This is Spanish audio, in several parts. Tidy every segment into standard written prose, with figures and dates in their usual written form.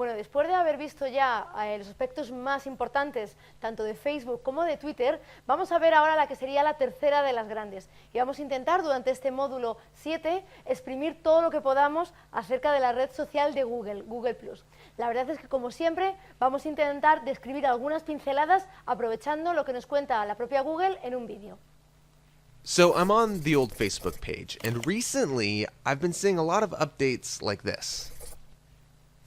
Bueno, después de haber visto ya los aspectos más importantes, tanto de Facebook como de Twitter, vamos a ver ahora la que sería la tercera de las grandes. Y vamos a intentar durante este módulo 7 exprimir todo lo que podamos acerca de la red social de Google, Google+. La verdad es que, como siempre, vamos a intentar describir algunas pinceladas aprovechando lo que nos cuenta la propia Google en un vídeo. So I'm on the old Facebook page, and recently I've been seeing a lot of updates like this.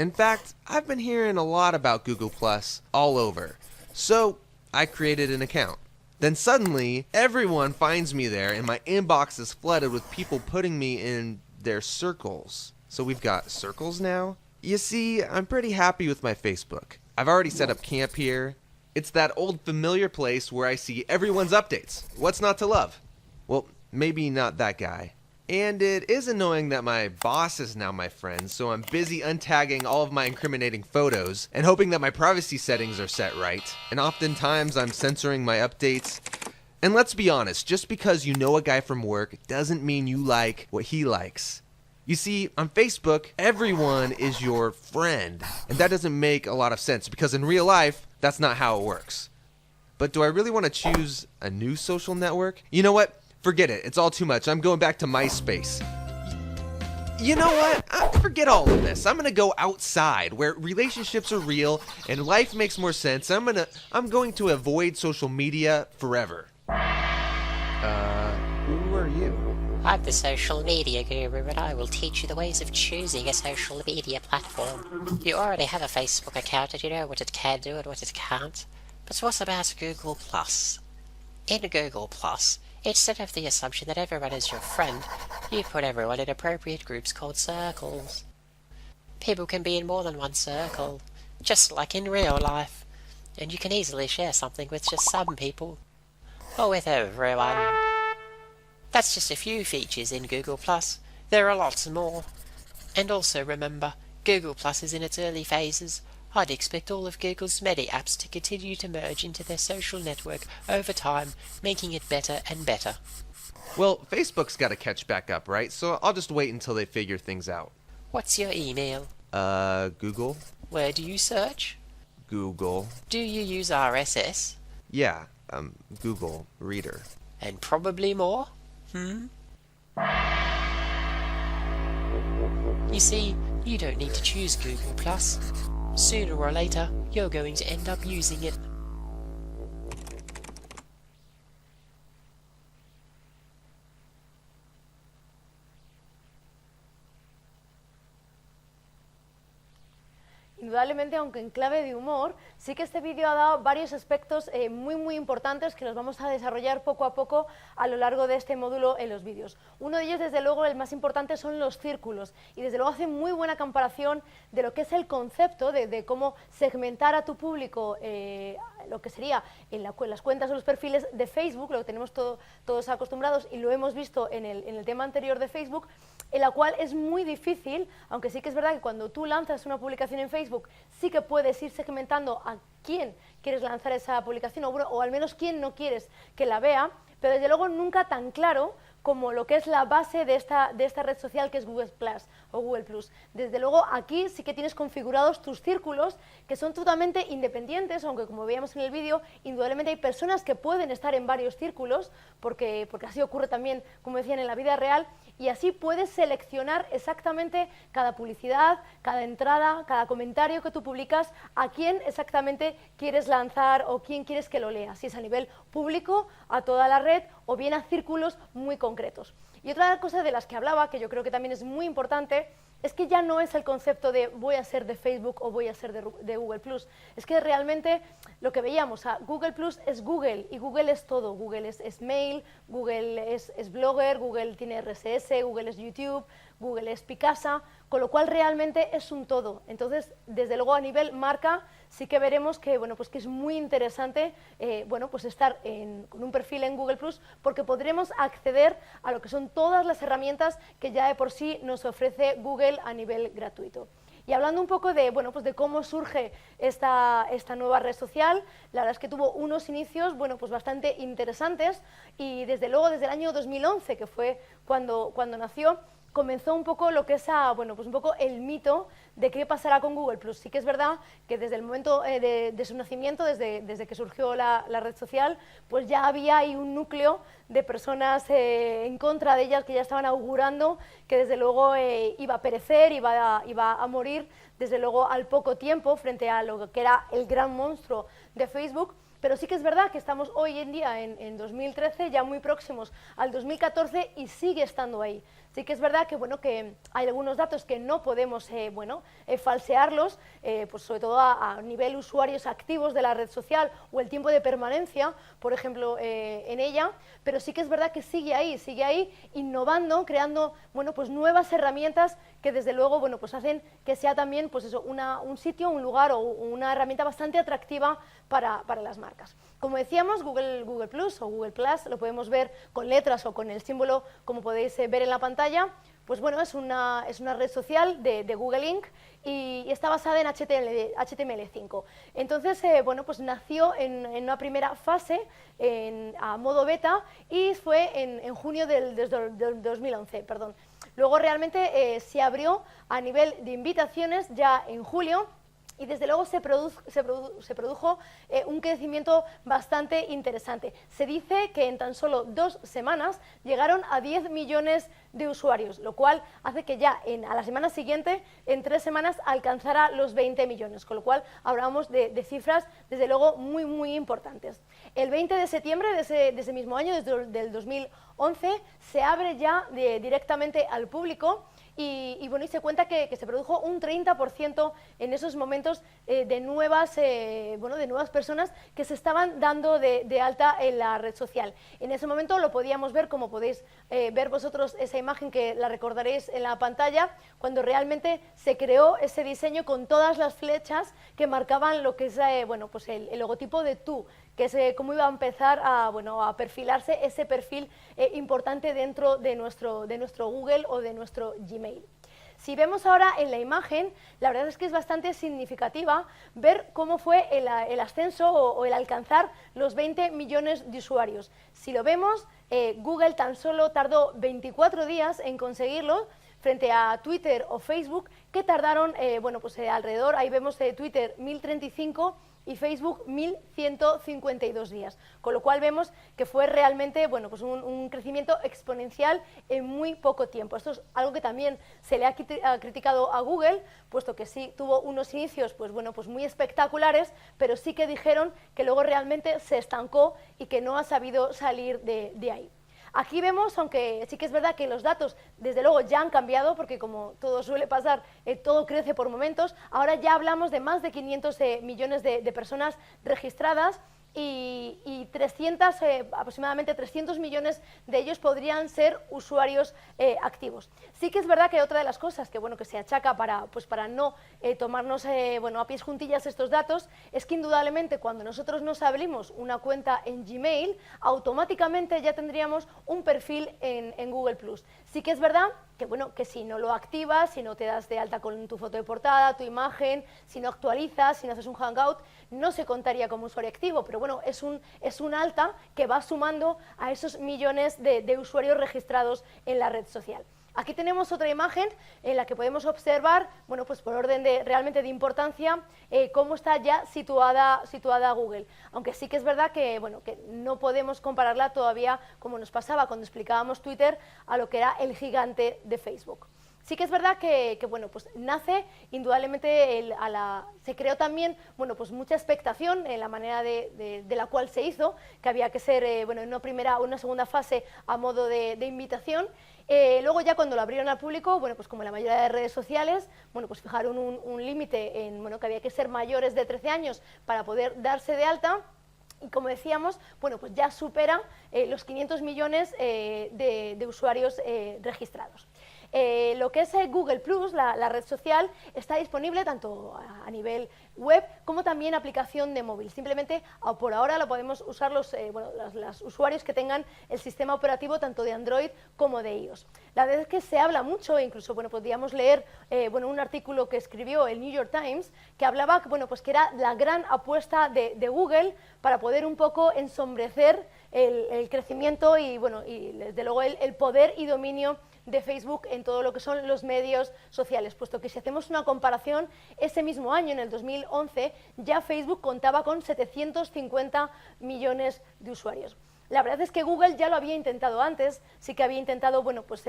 In fact, I've been hearing a lot about Google Plus all over, so I created an account. Then suddenly, everyone finds me there, and my inbox is flooded with people putting me in their circles. So we've got circles now? You see, I'm pretty happy with my Facebook. I've already set up camp here. It's that old familiar place where I see everyone's updates. What's not to love? Well, maybe not that guy. And it is annoying that my boss is now my friend, so I'm busy untagging all of my incriminating photos and hoping that my privacy settings are set right. And oftentimes I'm censoring my updates. And let's be honest, just because you know a guy from work doesn't mean you like what he likes. You see, on Facebook, everyone is your friend, and that doesn't make a lot of sense because in real life, that's not how it works. But do I really want to choose a new social network? You know what? Forget it. It's all too much. I'm going back to MySpace. You know what? Forget all of this. I'm gonna go outside where relationships are real and life makes more sense. I'm going to avoid social media forever. Who are you? I'm the social media guru, and I will teach you the ways of choosing a social media platform. You already have a Facebook account and you know what it can do and what it can't. But what about Google Plus? In Google Plus, instead of the assumption that everyone is your friend, you put everyone in appropriate groups called circles. People can be in more than one circle, just like in real life, and you can easily share something with just some people, or with everyone. That's just a few features in Google+. There are lots more. And also remember, Google Plus is in its early phases. I'd expect all of Google's many apps to continue to merge into their social network over time, making it better and better. Well, Facebook's got to catch back up, right? So I'll just wait until they figure things out. What's your email? Google? Where do you search? Google. Do you use RSS? Yeah, Google Reader. And probably more? You see, you don't need to choose Google Plus. Sooner or later, you're going to end up using it. Indudablemente, aunque en clave de humor, sí que este vídeo ha dado varios aspectos muy importantes que los vamos a desarrollar poco a poco a lo largo de este módulo en los vídeos. Uno de ellos, desde luego, el más importante, son los círculos, y desde luego hace muy buena comparación de lo que es el concepto de cómo segmentar a tu público, lo que sería en las cuentas o los perfiles de Facebook, lo que tenemos todos acostumbrados y lo hemos visto en el tema anterior de Facebook, en la cual es muy difícil, aunque sí que es verdad que cuando tú lanzas una publicación en Facebook sí que puedes ir segmentando a quién quieres lanzar esa publicación o al menos quién no quieres que la vea, pero desde luego nunca tan claro como lo que es la base de esta red social, que es Google Plus o Google Plus. Desde luego aquí sí que tienes configurados tus círculos, que son totalmente independientes, aunque como veíamos en el vídeo, indudablemente hay personas que pueden estar en varios círculos, porque así ocurre también, como decían, en la vida real, y así puedes seleccionar exactamente cada publicidad, cada entrada, cada comentario que tú publicas, a quién exactamente quieres lanzar o quién quieres que lo lea, si es a nivel público, a toda la red o bien a círculos muy concretos. Y otra cosa de las que hablaba, que yo creo que también es muy importante, es que ya no es el concepto de voy a ser de Facebook o voy a ser de Google+. Es que realmente lo que veíamos, Google Plus es Google, y Google es todo. Google es mail, Google es Blogger, Google tiene RSS, Google es YouTube, Google es Picasa, con lo cual realmente es un todo. Entonces, desde luego a nivel marca, sí que veremos que, bueno, pues que es muy interesante pues estar con un perfil en Google Plus, porque podremos acceder a lo que son todas las herramientas que ya de por sí nos ofrece Google a nivel gratuito. Y hablando un poco de, pues de cómo surge esta nueva red social, la verdad es que tuvo unos inicios pues bastante interesantes, y desde luego desde el año 2011, que fue cuando nació, comenzó un poco lo que es bueno, pues un poco el mito de qué pasará con Google+. Sí que es verdad que desde el momento de su nacimiento, desde que surgió la red social, pues ya había ahí un núcleo de personas en contra de ellas que ya estaban augurando que desde luego iba a perecer, iba a morir desde luego al poco tiempo frente a lo que era el gran monstruo de Facebook. Pero sí que es verdad que estamos hoy en día en 2013, ya muy próximos al 2014 y sigue estando ahí. Sí que es verdad que, bueno, que hay algunos datos que no podemos falsearlos, pues sobre todo a nivel usuarios activos de la red social o el tiempo de permanencia, por ejemplo, en ella, pero sí que es verdad que sigue ahí innovando, creando, bueno, pues nuevas herramientas que desde luego, bueno, pues hacen que sea también, pues eso, un sitio, un lugar o una herramienta bastante atractiva para las marcas. Como decíamos, Google Plus o Google Plus lo podemos ver con letras o con el símbolo, como podéis ver en la pantalla. Pues bueno, es una red social de Google Inc. y está basada en HTML5. Entonces, bueno, pues nació en una primera fase a modo beta y fue en junio del 2011, perdón. Luego realmente se abrió a nivel de invitaciones ya en julio. Y desde luego se produjo un crecimiento bastante interesante. Se dice que en tan solo 2 semanas llegaron a 10 millones de usuarios, lo cual hace que ya a la semana siguiente, en 3 semanas, alcanzara los 20 millones, con lo cual hablamos de cifras desde luego muy, muy importantes. El 20 de septiembre de ese mismo año, del 2011, se abre ya directamente al público. Y bueno, y se cuenta que se produjo un 30% en esos momentos de nuevas personas que se estaban dando de alta en la red social. En ese momento lo podíamos ver, como podéis ver vosotros esa imagen que la recordaréis en la pantalla, cuando realmente se creó ese diseño con todas las flechas que marcaban lo que es bueno, pues el logotipo de tú, que es cómo iba a empezar a perfilarse ese perfil importante dentro de nuestro Google o de nuestro Gmail. Si vemos ahora en la imagen, la verdad es que es bastante significativa ver cómo fue el ascenso o el alcanzar los 20 millones de usuarios. Si lo vemos, Google tan solo tardó 24 días en conseguirlo, frente a Twitter o Facebook, que tardaron alrededor, ahí vemos Twitter 1035 y Facebook 1152 días, con lo cual vemos que fue realmente un crecimiento exponencial en muy poco tiempo. Esto es algo que también se le ha criticado a Google, puesto que sí tuvo unos inicios muy espectaculares, pero sí que dijeron que luego realmente se estancó y que no ha sabido salir de ahí. Aquí vemos, aunque sí que es verdad que los datos desde luego ya han cambiado, porque como todo suele pasar, todo crece por momentos. Ahora ya hablamos de más de 500 millones de personas registradas y aproximadamente 300 millones de ellos podrían ser usuarios activos. Sí que es verdad que otra de las cosas que se achaca para no tomarnos a pies juntillas estos datos es que indudablemente cuando nosotros nos abrimos una cuenta en Gmail, automáticamente ya tendríamos un perfil en Google+. Sí que es verdad que si no lo activas, si no te das de alta con tu foto de portada, tu imagen, si no actualizas, si no haces un hangout, no se contaría como usuario activo, pero bueno, es un alta que va sumando a esos millones de usuarios registrados en la red social. Aquí tenemos otra imagen en la que podemos observar, por orden realmente de importancia, cómo está ya situada Google. Aunque sí que es verdad que no podemos compararla todavía, como nos pasaba cuando explicábamos Twitter, a lo que era el gigante de Facebook. Sí que es verdad que nace indudablemente, se creó también mucha expectación en la manera de la cual se hizo, que había que ser en una segunda fase a modo de invitación. Luego ya cuando lo abrieron al público, como la mayoría de redes sociales, fijaron un límite en que había que ser mayores de 13 años para poder darse de alta. Y como decíamos, ya supera los 500 millones de usuarios registrados. Lo que es Google+, la red social, está disponible tanto a nivel web como también aplicación de móvil. Simplemente por ahora lo podemos usar los usuarios que tengan el sistema operativo tanto de Android como de iOS. La verdad es que se habla mucho, incluso podríamos leer un artículo que escribió el New York Times que hablaba que era la gran apuesta de Google para poder un poco ensombrecer el crecimiento y, bueno, y desde luego el poder y dominio de Facebook en todo lo que son los medios sociales, puesto que si hacemos una comparación, ese mismo año, en el 2011, ya Facebook contaba con 750 millones de usuarios. La verdad es que Google ya lo había intentado antes, sí que había intentado, bueno, pues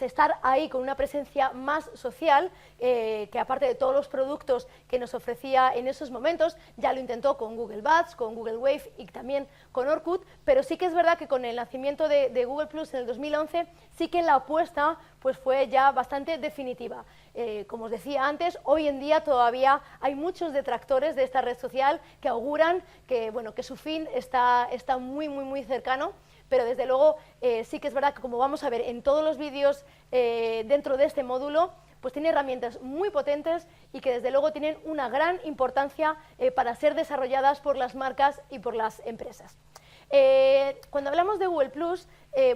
estar ahí con una presencia más social, que aparte de todos los productos que nos ofrecía en esos momentos, ya lo intentó con Google Ads, con Google Wave y también con Orkut, pero sí que es verdad que con el nacimiento de Google Plus en el 2011, sí que la apuesta pues fue ya bastante definitiva. Como os decía antes, hoy en día todavía hay muchos detractores de esta red social que auguran que, bueno, que su fin está muy cercano, pero desde luego sí que es verdad que, como vamos a ver en todos los vídeos dentro de este módulo, pues tiene herramientas muy potentes y que desde luego tienen una gran importancia para ser desarrolladas por las marcas y por las empresas. Cuando hablamos de Google Plus,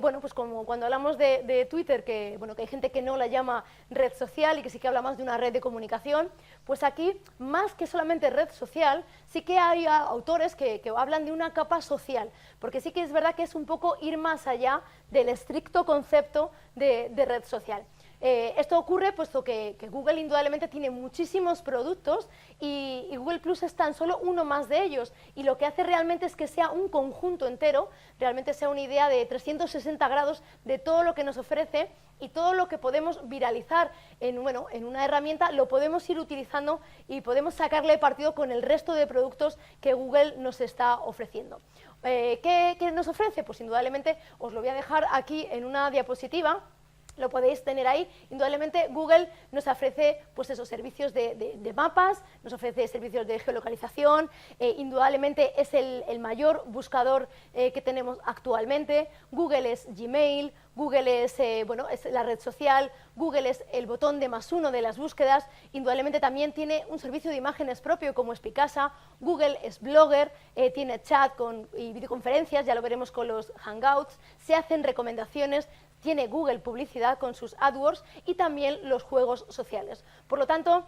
bueno, pues como cuando hablamos de Twitter, que, bueno, que hay gente que no la llama red social y que sí que habla más de una red de comunicación, pues aquí, más que solamente red social, sí que hay autores que hablan de una capa social, porque sí que es verdad que es un poco ir más allá del estricto concepto de red social. Esto ocurre puesto que Google indudablemente tiene muchísimos productos y Google Plus es tan solo uno más de ellos, y lo que hace realmente es que sea un conjunto entero, realmente sea una idea de 360 grados de todo lo que nos ofrece, y todo lo que podemos viralizar en una herramienta lo podemos ir utilizando y podemos sacarle partido con el resto de productos que Google nos está ofreciendo. ¿Qué nos ofrece? Pues indudablemente os lo voy a dejar aquí en una diapositiva. Lo podéis tener ahí. Indudablemente Google nos ofrece pues esos servicios de mapas, nos ofrece servicios de geolocalización, indudablemente es el mayor buscador que tenemos actualmente. Google es Gmail, Google es, es la red social, Google es el botón de +1 de las búsquedas, indudablemente también tiene un servicio de imágenes propio como es Picasa, Google es Blogger, tiene chat y videoconferencias, ya lo veremos con los Hangouts, se hacen recomendaciones, tiene Google Publicidad con sus AdWords y también los juegos sociales. Por lo tanto,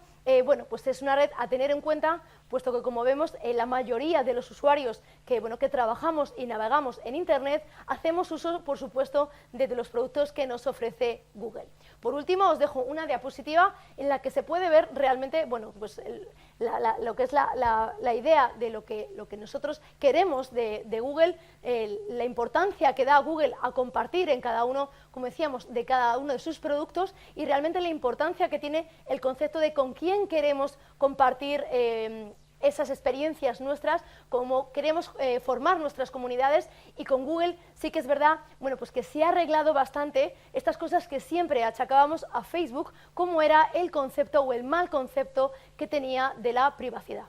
pues es una red a tener en cuenta, puesto que, como vemos, la mayoría de los usuarios que trabajamos y navegamos en Internet hacemos uso, por supuesto, de los productos que nos ofrece Google. Por último, os dejo una diapositiva en la que se puede ver realmente lo que es la idea de lo que nosotros queremos de Google, la importancia que da Google a compartir en cada uno, como decíamos, de cada uno de sus productos, y realmente la importancia que tiene el concepto de con quién queremos compartir esas experiencias nuestras, cómo queremos formar nuestras comunidades, y con Google sí que es verdad, pues que se ha arreglado bastante estas cosas que siempre achacábamos a Facebook, como era el concepto o el mal concepto que tenía de la privacidad.